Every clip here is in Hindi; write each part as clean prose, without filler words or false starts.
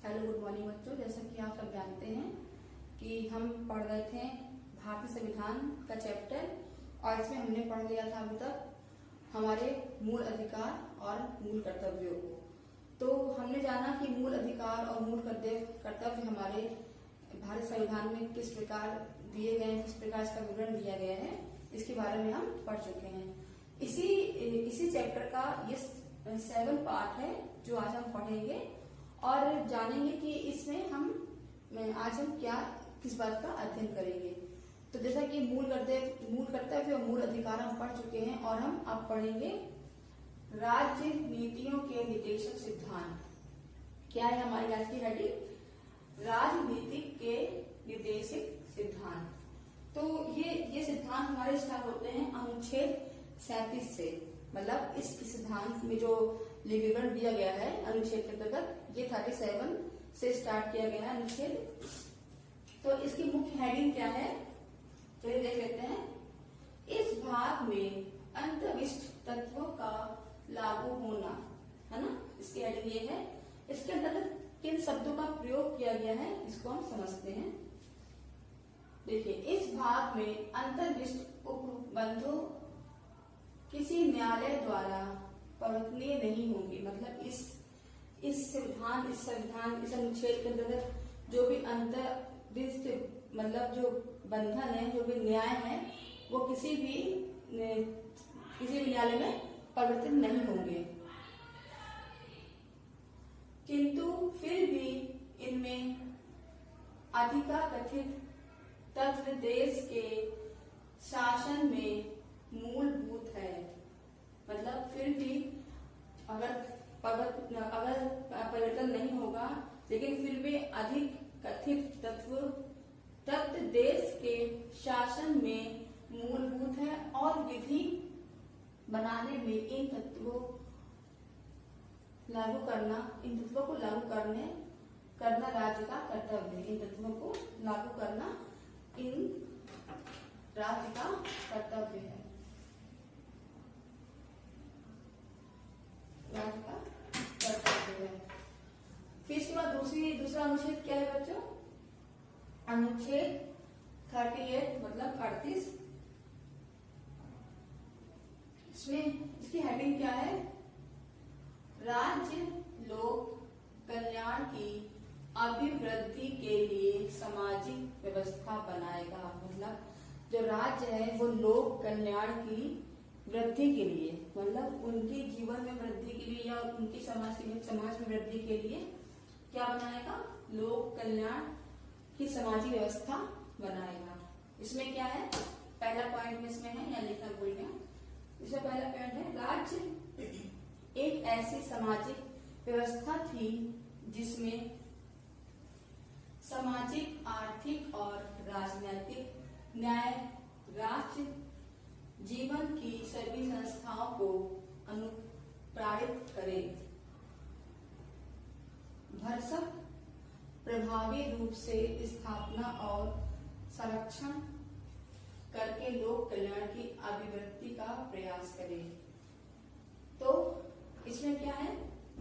हेलो गुड मॉर्निंग बच्चों। जैसा कि आप सब जानते हैं कि हम पढ़ रहे थे भारतीय संविधान का चैप्टर, और इसमें हमने पढ़ लिया था अभी तक हमारे मूल अधिकार और मूल कर्तव्यों को। तो हमने जाना कि मूल अधिकार और मूल कर्तव्य हमारे भारत संविधान में किस प्रकार दिए गए हैं, किस प्रकार इसका विवरण दिया गया है, इसके बारे में हम पढ़ चुके हैं। इसी चैप्टर का ये 7 पार्ट है जो आज हम पढ़ेंगे और जानेंगे कि इसमें आज हम किस बात का अध्ययन करेंगे। तो जैसा कि मूल कर्तव्य और मूल अधिकार हम पढ़ चुके हैं, और हम अब पढ़ेंगे राज्य नीतियों के निर्देशक सिद्धांत। क्या है हमारी आज की हेडिंग? राजनीतिक के निर्देशक सिद्धांत। तो ये सिद्धांत हमारे स्टार्ट होते हैं अनुच्छेद 37 से। मतलब इस सिद्धांत में जो विवरण दिया गया है अनुच्छेद के अंतर्गत, ये 37 से स्टार्ट किया गया है अनुच्छेद। तो इसकी मुख्य हेडिंग क्या है, चलिए देख लेते हैं। इस भाग में अंतर्विष्ट तत्वों का लागू होना, है ना, इसकी हेडिंग ये है। इसके अंतर्गत किन शब्दों का प्रयोग किया गया है इसको हम समझते हैं। देखिए, इस भाग में अंतर्विष्ट उपबंधों किसी न्यायालय द्वारा परिवर्तनीय नहीं होंगे। मतलब इस अनुच्छेद के अंतर्गत जो भी अंतर्विष्ट मतलब जो बंधन है, जो भी न्याय है, वो किसी भी न्यायालय में परिवर्तित नहीं होंगे। किंतु फिर भी इनमें अधिकाकथित तत्व देश के शासन में मूलभूत है। मतलब फिर भी अगर परिवर्तन नहीं होगा, लेकिन फिर भी अधिक कथित तत्व देश के शासन में मूलभूत है, और विधि बनाने में इन तत्वों को लागू करना राज्य का कर्तव्य है। इन तत्वों को लागू करना राज्य का कर्तव्य है। राज्य का कर्तव्य है। फिर इसके बाद दूसरा अनुच्छेद क्या है बच्चों? अनुच्छेद 38 मतलब 38। इसमें इसकी हेडिंग क्या है? राज्य लोक कल्याण की अभिवृद्धि के लिए सामाजिक व्यवस्था बनाएगा। मतलब जो राज्य है वो लोक कल्याण की वृद्धि के लिए, मतलब उनके जीवन में वृद्धि के लिए या उनकी समाज में वृद्धि के लिए क्या बनाएगा? लोक कल्याण की सामाजिक व्यवस्था बनाएगा। इसमें क्या है? पहला पॉइंट में इसमें है, या लिखना भूल गया। इसमें पहला पॉइंट है, राज्य एक ऐसी सामाजिक व्यवस्था थी जिसमें सामाजिक, आर्थिक और राजनीतिक न्याय राज्य जीवन की सभी संस्थाओं को अनुप्राणित करे, भरसक प्रभावी रूप से स्थापना और संरक्षण करके लोक कल्याण की अभिवृद्धि का प्रयास करे। तो इसमें क्या है,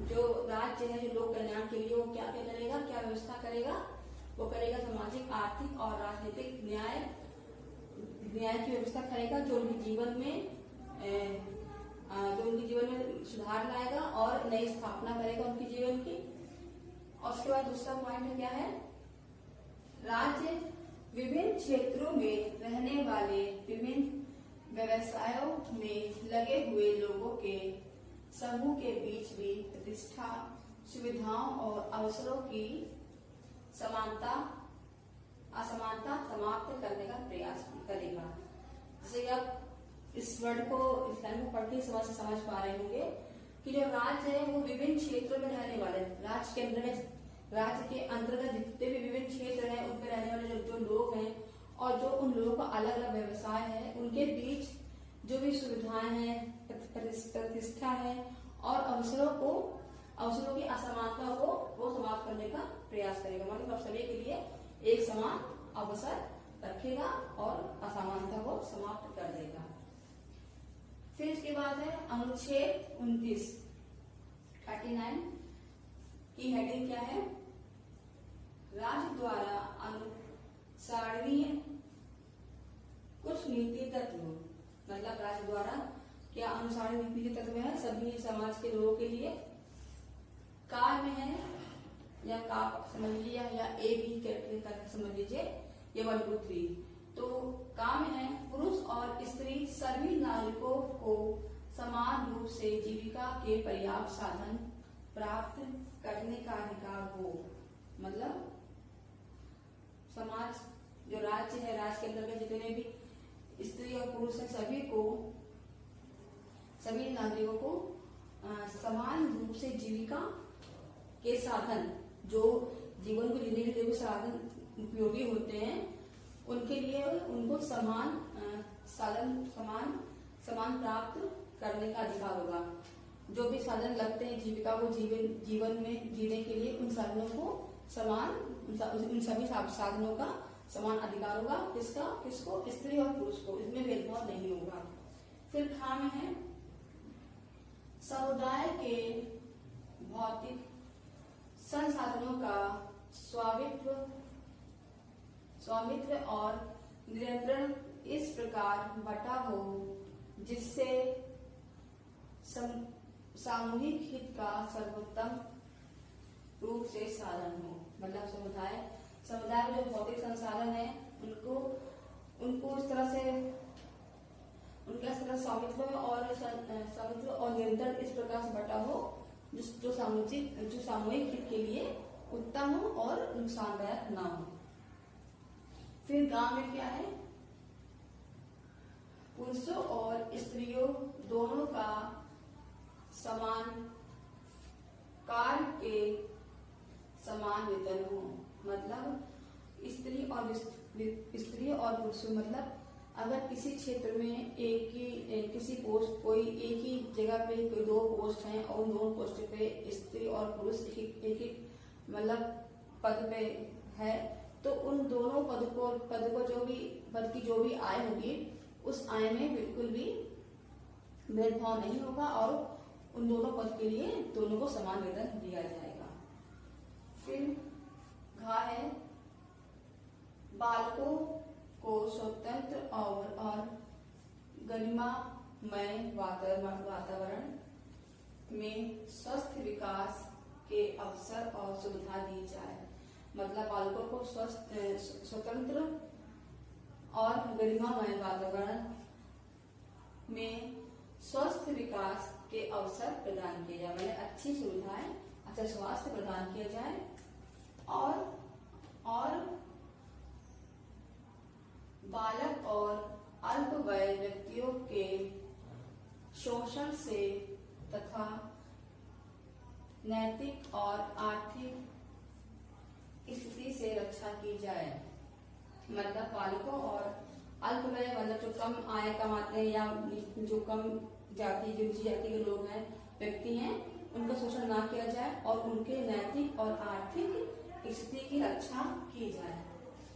जो राज्य है जो लोक कल्याण के लिए वो क्या करेगा, क्या व्यवस्था करेगा? वो करेगा सामाजिक, आर्थिक और राजनीतिक न्याय की व्यवस्था करेगा, जो उनके जीवन में सुधार लाएगा और नई स्थापना करेगा उनके जीवन की। और उसके बाद दूसरा पॉइंट क्या है? राज्य विभिन्न क्षेत्रों में रहने वाले विभिन्न व्यवसायों में लगे हुए लोगों के समूह के बीच भी प्रतिष्ठा, सुविधाओं और अवसरों की असमानता समाप्त करने का प्रयास करेगा। जैसे आप इस वर्ड को इस लाइन को पढ़ के समझ पा रहे होंगे कि जो राज्य है वो विभिन्न क्षेत्रों में रहने वाले, राज्य के अंतर्गत जितने भी विभिन्न क्षेत्र हैं उनमें रहने वाले जो लोग हैं, और जो उन लोगों का अलग अलग व्यवसाय है, उनके बीच जो भी सुविधाएं हैं, प्रतिष्ठा है और अवसरों की असमानता को वो समाप्त करने का प्रयास करेगा। मतलब सभी के लिए एक समान अवसर रखेगा और असमानता को समाप्त कर देगा। फिर इसके बाद है अनुच्छेद 29 की हेडिंग क्या है? राज्य द्वारा अनुसरणीय कुछ नीति तत्व, मतलब राज्य द्वारा क्या अनुसरणीय नीति तत्व है सभी समाज के लोगों के लिए। कार्य में है या का समझ लीजिए या ए बी करके समझ लीजिए, ये 1 2 3। तो काम है पुरुष और स्त्री सभी नागरिकों को समान रूप से जीविका के पर्याप्त साधन प्राप्त करने का अधिकार हो। मतलब समाज जो राज्य है, राज्य के अंतर्गत जितने भी स्त्री और पुरुष है सभी नागरिकों को समान रूप से जीविका के साधन, जो जीवन को जीने के जो भी साधन उपयोगी होते हैं उनके लिए उनको समान साधन समान प्राप्त करने का अधिकार होगा। जो भी साधन लगते हैं जीविका को जीवन में जीने के लिए, उन साधनों को उन सभी साधनों का समान अधिकार होगा। किसको स्त्री और पुरुष को, इसमें भेदभाव नहीं होगा। फिर खा में है समुदाय के भौतिक संसाधनों का स्वामित्व और नियंत्रण इस प्रकार बटा हो जिससे सामूहिक हित का सर्वोत्तम रूप से साधन हो। मतलब समुदाय में जो भौतिक संसाधन है उनको इस तरह से उनका स्वामित्व और नियंत्रण इस प्रकार से बटा हो जो सामूहिक हित के लिए उत्तम हो और नुकसानदायक ना हो। फिर गांव में क्या है, पुरुषों और स्त्रियों दोनों का समान कार्य के समान वेतन हो। मतलब स्त्री और पुरुषों, मतलब अगर किसी क्षेत्र में किसी पोस्ट कोई एक ही जगह पे कोई 2 पोस्ट हैं और उन 2 पोस्ट पे स्त्री और पुरुष एक मतलब पद पे है, तो उन दोनों पद की जो भी आय होगी उस आय में बिल्कुल भी भेदभाव नहीं होगा और उन दोनों पद के लिए दोनों को समान वेतन दिया जाएगा। फिर घा है बालकों को स्वतंत्र और गरिमामय वातावरण में स्वस्थ विकास के अवसर और सुविधा दी जाए। मतलब बालकों को स्वतंत्र और गरिमामय वातावरण में स्वस्थ विकास के अवसर प्रदान किए जाए, मतलब अच्छी सुविधाएं, अच्छा स्वास्थ्य प्रदान किया जाए और बालक और अल्पवयस्क व्यक्तियों के शोषण से तथा नैतिक और आर्थिक स्थिति से रक्षा की जाए। मतलब बालकों और अल्पवयस्क मतलब जो कम आय कमाते हैं या जो कम जाति के लोग हैं, व्यक्ति हैं, उनका शोषण ना किया जाए और उनके नैतिक और आर्थिक स्थिति की रक्षा की जाए।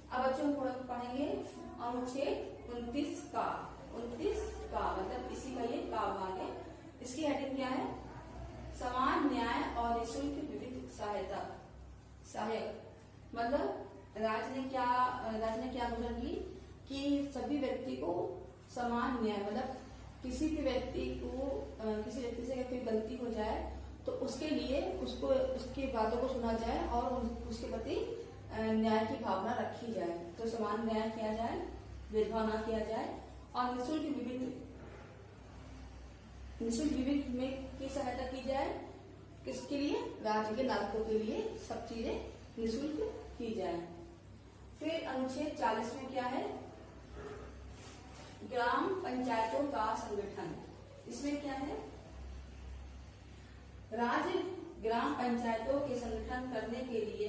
अब बच्चों पढ़ेंगे अनुच्छेद 29 का मतलब इसी का ये का भाग है। इसकी हेडिंग क्या है, समान न्याय और निःशुल्क विविध सहायक। मतलब राज्य ने क्या घोषणा की कि सभी व्यक्ति को समान न्याय, मतलब किसी व्यक्ति से अगर कोई गलती हो जाए तो उसके लिए उसकी बातों को सुना जाए और उसके प्रति न्याय की भावना रखी जाए। तो समान न्याय किया जाए, भेदभाव ना किया जाए और निःशुल्क विविध में की सहायता की जाए। किसके लिए, राज्य के नागरिकों के लिए सब चीजें निःशुल्क की जाए। फिर अनुच्छेद 40 में क्या है, ग्राम पंचायतों का संगठन। इसमें क्या है, राज्य ग्राम पंचायतों के संगठन करने के लिए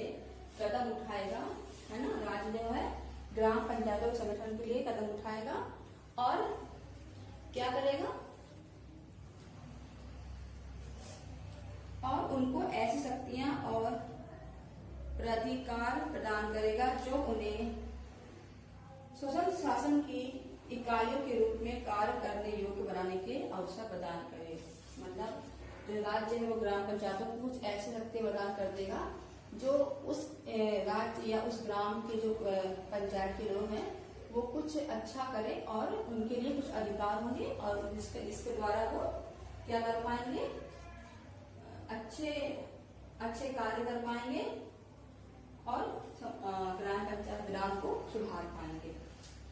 कदम उठाएगा, है ना। राज्य जो है ग्राम पंचायतों के संगठन के लिए कदम उठाएगा और क्या करेगा, और उनको ऐसी शक्तियां और अधिकार प्रदान करेगा जो उन्हें स्वतंत्र शासन की इकाइयों के रूप में कार्य करने योग्य बनाने के अवसर प्रदान करे। मतलब जो राज्य है वो ग्राम पंचायतों को कुछ ऐसी शक्ति प्रदान कर देगा जो उस राज्य या उस ग्राम के जो पंचायत के लोग हैं वो कुछ अच्छा करे और उनके लिए कुछ अधिकार होंगे और इसके द्वारा वो क्या कर पाएंगे, अच्छे कार्य कर पाएंगे और ग्राम पंचायत ग्राम को सुधार पाएंगे।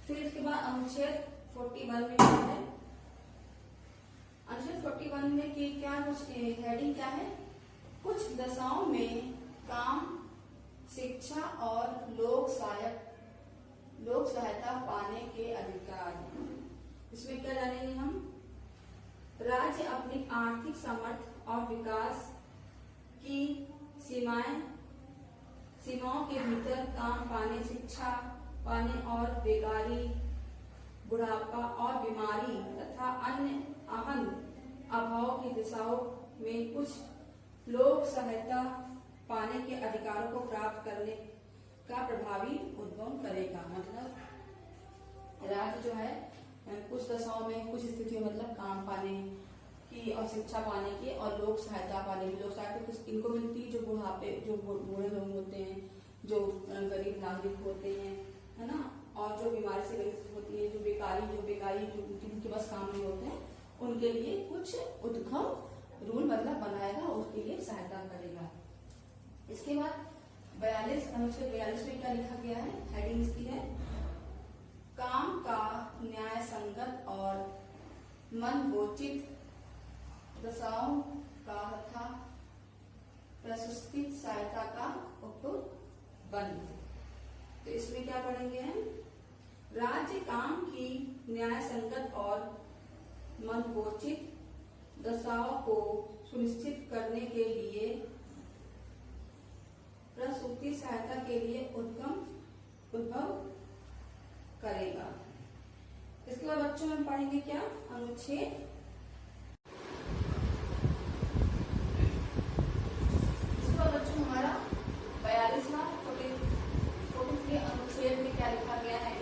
फिर इसके बाद अनुच्छेद 41 में क्या है, अनुच्छेद 41 में की क्या कुछ हेडिंग क्या है, कुछ दशाओं में काम, शिक्षा और लोक सहायता पाने के अधिकार। इसमें क्या जानेंगे हम, राज्य अपनी आर्थिक सामर्थ्य और विकास की सीमाओं के भीतर काम पाने, शिक्षा पाने और बेकारी, बुढ़ापा और बीमारी तथा अन्य अहम अभाव की दिशाओं में कुछ लोक सहायता पाने के अधिकारों को प्राप्त करने का प्रभावी उद्यम करेगा। मतलब राज्य जो है कुछ दशाओं में, कुछ स्थितियों मतलब काम पाने की और शिक्षा पाने की और लोक सहायता पाने की। लोक सहायता कुछ इनको मिलती है जो बुढ़ापे, जो बूढ़े लोग होते हैं, जो गरीब नागरिक होते हैं, है ना, और जो बीमारी से ग्रसित होती है, जो बेकारी जो जिनके पास काम नहीं होते हैं, उनके लिए कुछ उद्यम रूल मतलब बनाएगा, उसके लिए सहायता करेगा। इसके बाद 42 अनुच्छेद 42 में क्या लिखा गया है, हेडिंग इसकी है, काम का न्याय संगत और मनोचित दशाओं का तथा प्रशस्तित सहायता का उपबंध। तो इसमें क्या पढ़ेंगे हम, राज्य काम की न्याय संगत और मनोचित दशाओं को सुनिश्चित करने के लिए प्रसूति सहायता के लिए उद्भव करेगा। इसके बाद बच्चों में पढ़ेंगे क्या, अनुच्छेद इसके बाद बच्चों हमारा 42वां 43 अनुच्छेद में क्या लिखा गया है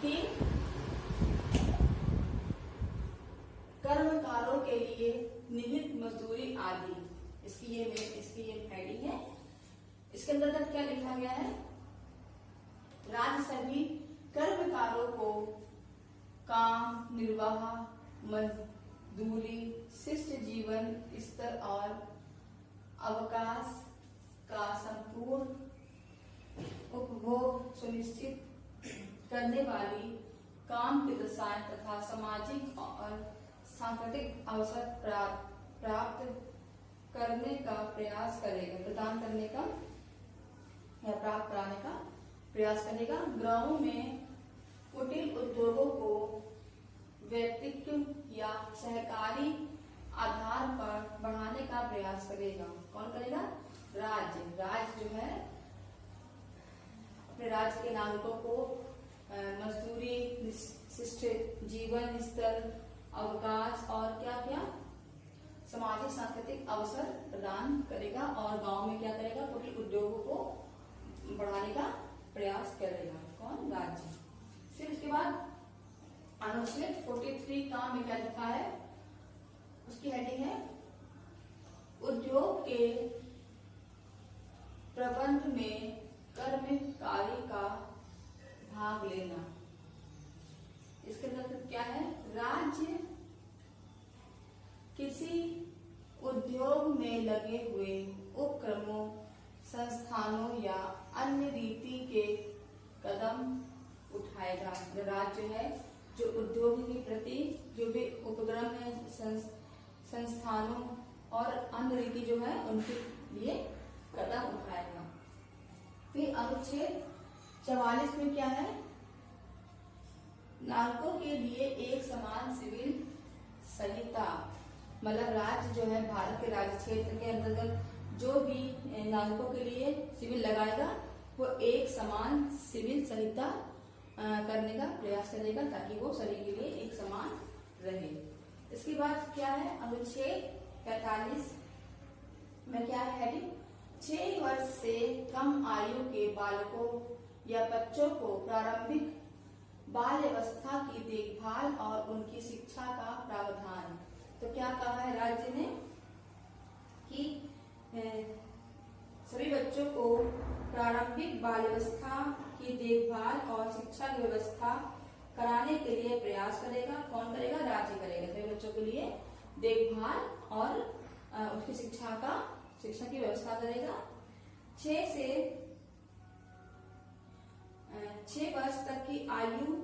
कि कर्मकारों के लिए निहित मजदूरी आदि, इसकी ये हेडिंग है। इसके अंतर्गत क्या लिखा गया है, राज्य सभी कर्मकारों को काम निर्वाह, मजदूरी, शिष्ट जीवन स्तर और अवकाश का संपूर्ण उपभोग सुनिश्चित करने वाली काम की दशाएं तथा सामाजिक और सांस्कृतिक अवसर प्राप्त करने का प्रयास करेगा, प्रदान करने का या प्राप्त कराने का प्रयास करेगा। गांवों में कुटीर उद्योगों को व्यक्तित्व या सहकारी आधार पर बढ़ाने का प्रयास करेगा। कौन करेगा, राज्य जो है अपने राज्य के नागरिकों को मजदूरी, शिष्ट जीवन स्तर, अवकाश और क्या सामाजिक सांस्कृतिक अवसर प्रदान करेगा और गांव में क्या करेगा, कुटीर उद्योगों को बढ़ाने का प्रयास करेगा। कौन, राज्य। फिर उसके बाद अनुच्छेद 43 काम में क्या लिखा है, उसकी हेडिंग है, उद्योग के प्रबंध में कर्मकारी का भाग लेना। इसके अंदर क्या है, राज्य किसी उद्योग में लगे हुए उपक्रमों, संस्थानों या अन्य रीति के कदम उठाएगा। राज्य है जो उद्योग के प्रति जो भी उपक्रम है, संस्थानों और अन्य रीति जो है उनके लिए कदम उठाएगा। फिर अनुच्छेद 44 में क्या है, नागरिकों के लिए एक समान सिविल संहिता। मतलब राज्य जो है भारत के राज्य क्षेत्र के अंतर्गत जो भी नागरिकों के लिए सिविल लगाएगा वो एक समान सिविल संहिता करने का प्रयास करेगा ताकि वो सभी के लिए एक समान रहे। इसके बाद क्या है, अनुच्छेद 45 में क्या है हेडिंग, 6 वर्ष से कम आयु के बालकों या बच्चों को प्रारंभिक बाल अवस्था की देखभाल और उनकी शिक्षा का प्रावधान। तो क्या कहा है राज्य ने कि सभी बच्चों बच्चों को प्रारंभिक बाल्यावस्था की देखभाल और शिक्षा की व्यवस्था कराने के लिए प्रयास करेगा। कौन करेगा? राज्य करेगा। सभी बच्चों के लिए देखभाल और उसकी शिक्षा की व्यवस्था करेगा। 6 वर्ष तक की आयु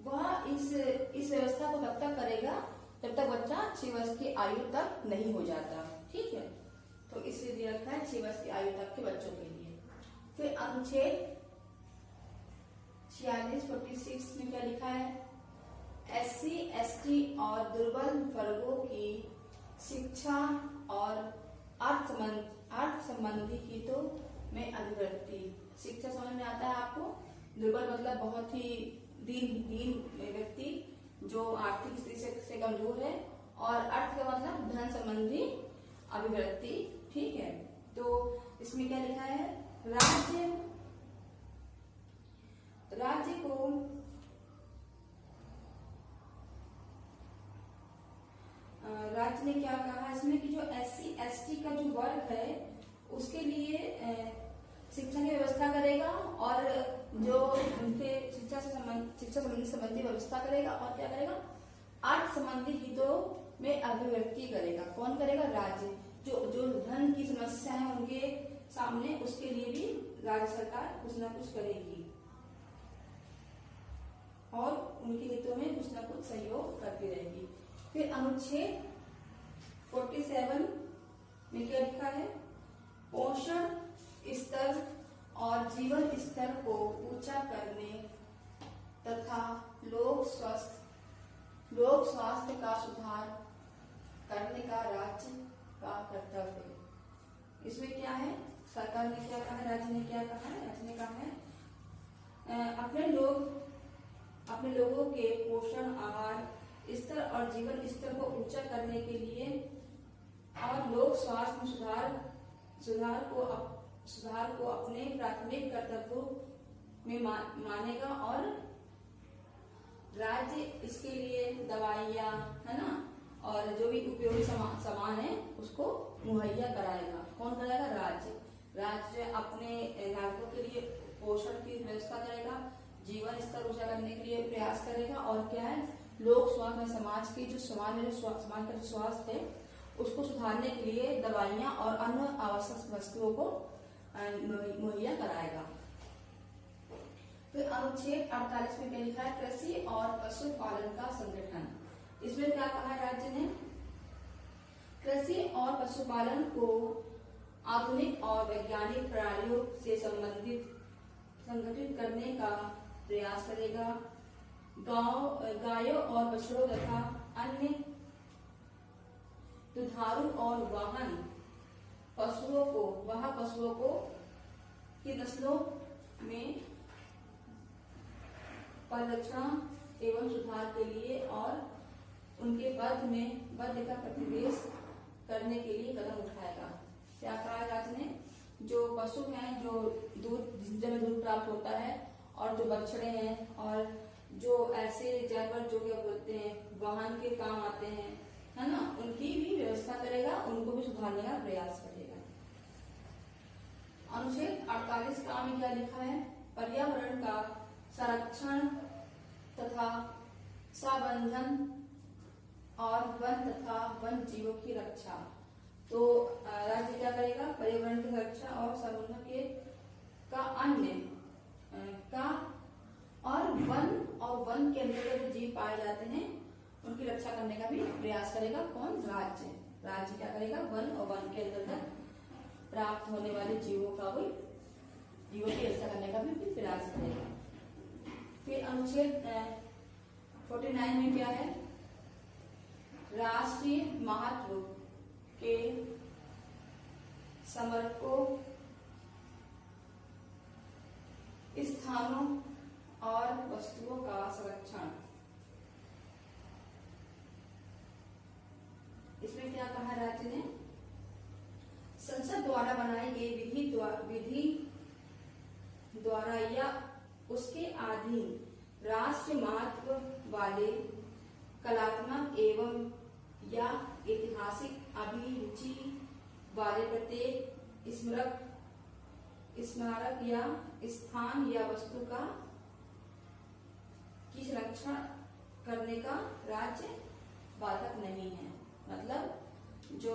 वह इस व्यवस्था को तब तक करेगा जब तक बच्चा 6 वर्ष की आयु तक नहीं हो जाता। ठीक है, तो इसलिए दिया रखा है 6 वर्ष की आयु तक के बच्चों के लिए। फिर अनुच्छेद 46 में क्या लिखा है? SC, ST और दुर्बल वर्गों की शिक्षा और अर्थ संबंधी हितों में अभिव्यक्ति। शिक्षा समझ में आता है आपको? दुर्बल मतलब बहुत ही दीन व्यक्ति जो आर्थिक स्थिति से कमजोर है, और अर्थ का मतलब धन संबंधी अभिव्यक्ति। ठीक है, तो इसमें क्या लिखा है? राज्य को राज्य ने क्या कहा इसमें कि जो SC, ST का जो वर्ग है उसके लिए शिक्षा की व्यवस्था करेगा, और जो उनके शिक्षा संबंधी व्यवस्था करेगा, और क्या करेगा? अर्थ संबंधी हितों में अभिव्यक्ति करेगा। कौन करेगा? राज्य। जो धन की समस्या है उनके सामने, उसके लिए भी राज्य सरकार कुछ न कुछ करेगी और उनके हितों में कुछ न कुछ सहयोग करती रहेगी। फिर अनुच्छेद 47 में क्या लिखा है? पोषण स्तर और जीवन स्तर को ऊंचा करने तथा लोक स्वास्थ्य का सुधार करने का राज्य का कर्तव्य है। इसमें क्या है? सरकार ने क्या कहा है? राज्य ने क्या कहा है? राज्य ने कहा है अपने लोगों के पोषण, आहार स्तर और जीवन स्तर को ऊंचा करने के लिए और लोक स्वास्थ्य में सुधार को अपने प्राथमिक कर्तव्यों में मानेगा, और राज्य इसके लिए दवाइयाँ, है ना, और जो भी उपयोगी सामान है उसको मुहैया कराएगा। कौन कराएगा? राज्य अपने नागरिकों के लिए पोषण की व्यवस्था करेगा, जीवन स्तर ऊंचा करने के लिए प्रयास करेगा, और क्या है? लोक स्वास्थ्य में समाज का जो स्वास्थ्य है उसको सुधारने के लिए दवाइयाँ और अन्य आवश्यक वस्तुओं को मुहैया कराएगा। फिर अनुच्छेद 48 में क्या लिखा है? कृषि और पशुपालन का संगठन। इसमें क्या कहा राज्य ने? कृषि और पशुपालन को आधुनिक और वैज्ञानिक प्रणालियों से संगठित करने का प्रयास करेगा। गायों और बछड़ों तथा अन्य दुधारू और वाहन पशुओं को की नस्लों में परिरक्षण एवं सुधार के लिए और उनके वध का प्रतिवेश करने के लिए कदम उठाएगा। क्या कहा राज्य ने? जो पशु हैं, जो जिनसे दूध प्राप्त होता है, और जो बछड़े हैं, और जो ऐसे जानवर जो क्या बोलते हैं वाहन के काम आते हैं, है ना, उनकी भी व्यवस्था करेगा, उनको भी सुधारने का प्रयास करेगा। अनुच्छेद 48 का में क्या लिखा है? पर्यावरण का संरक्षण तथा संवर्धन और वन तथा वन जीवों की रक्षा। तो राज्य क्या करेगा? पर्यावरण की रक्षा और संवर्धन के का अन्य का और वन के अंदर जो जीव पाए जाते हैं उनकी रक्षा करने का भी प्रयास करेगा। कौन? राज्य क्या करेगा? वन के अंतर्गत प्राप्त होने वाले जीवों की रक्षा करने का भी प्रयास करेगा। फिर अनुच्छेद 49 में क्या है? राष्ट्रीय महत्व के स्मारकों, स्थानों और वस्तुओं का संरक्षण। इसमें क्या कहा राज्य ने? संसद द्वारा बनाई गई विधि द्वारा या उसके अधीन राष्ट्रीय महत्व वाले कलात्मक एवं या ऐतिहासिक अभिरुचि वाले प्रत्येक स्मारक या स्थान या वस्तु की संरक्षण करने का राज्य बाधक नहीं है। मतलब जो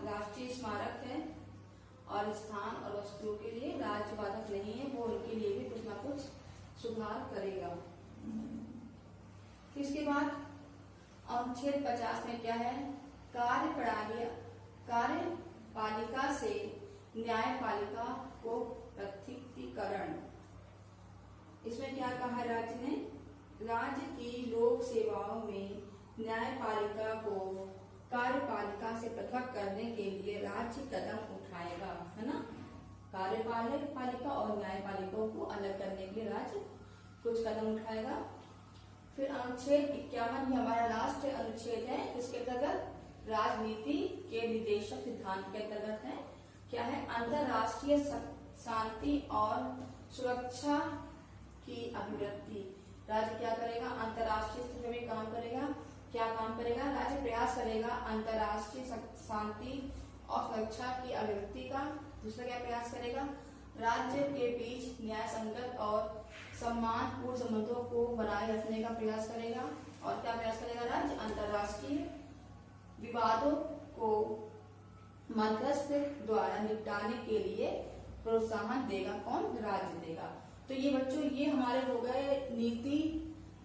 राष्ट्रीय स्मारक है और स्थान और वस्तुओं के लिए राज्य बाधक नहीं है, वो उनके लिए भी कुछ ना कुछ सुधार करेगा। फिर इसके बाद अनुच्छेद 50 में क्या है, कार्यपालिका से न्यायपालिका को पृथकीकरण। इसमें क्या कहा है राज्य ने, राज्य की लोक सेवाओं में न्यायपालिका को कार्यपालिका से पृथक करने के लिए राज्य कदम उठाएगा, है ना। कार्यपालिका और न्यायपालिका को अलग करने के लिए राज्य कुछ कदम उठाएगा। फिर अनुच्छेद 51 ही हमारा लास्ट अनुच्छेद है, इसके अंतर्गत राजनीति के निदेशक सिद्धांत के अंतर्गत है क्या है, अंतरराष्ट्रीय शांति और सुरक्षा की अभिवृद्धि। राज्य क्या करेगा, अंतरराष्ट्रीय स्थिति में काम करेगा। क्या काम करेगा, राज्य प्रयास करेगा अंतरराष्ट्रीय शांति और सुरक्षा की अभिवृद्धि का। दूसरा क्या प्रयास करेगा, राज्य के बीच न्याय संगत और सम्मानपूर्ण संबंधों को बनाए रखने का प्रयास करेगा। और क्या प्रयास करेगा, राज्य अंतरराष्ट्रीय विवादों को मध्यस्थ द्वारा निपटाने के लिए प्रोत्साहन देगा। कौन, राज्य देगा। तो ये बच्चों ये हमारे हो गए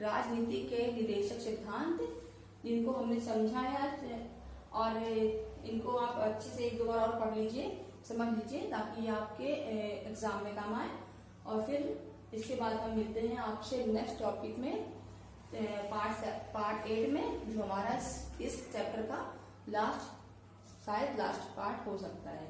राजनीति के निदेशक सिद्धांत, जिनको हमने समझाया और इनको आप अच्छे से एक दो बार और पढ़ लीजिए, समझ लीजिए, ताकि आपके एग्जाम में काम आए। और फिर इसके बाद हम मिलते हैं आपसे नेक्स्ट टॉपिक में, पार्ट 8 में, जो हमारा इस चैप्टर का शायद लास्ट पार्ट हो सकता है।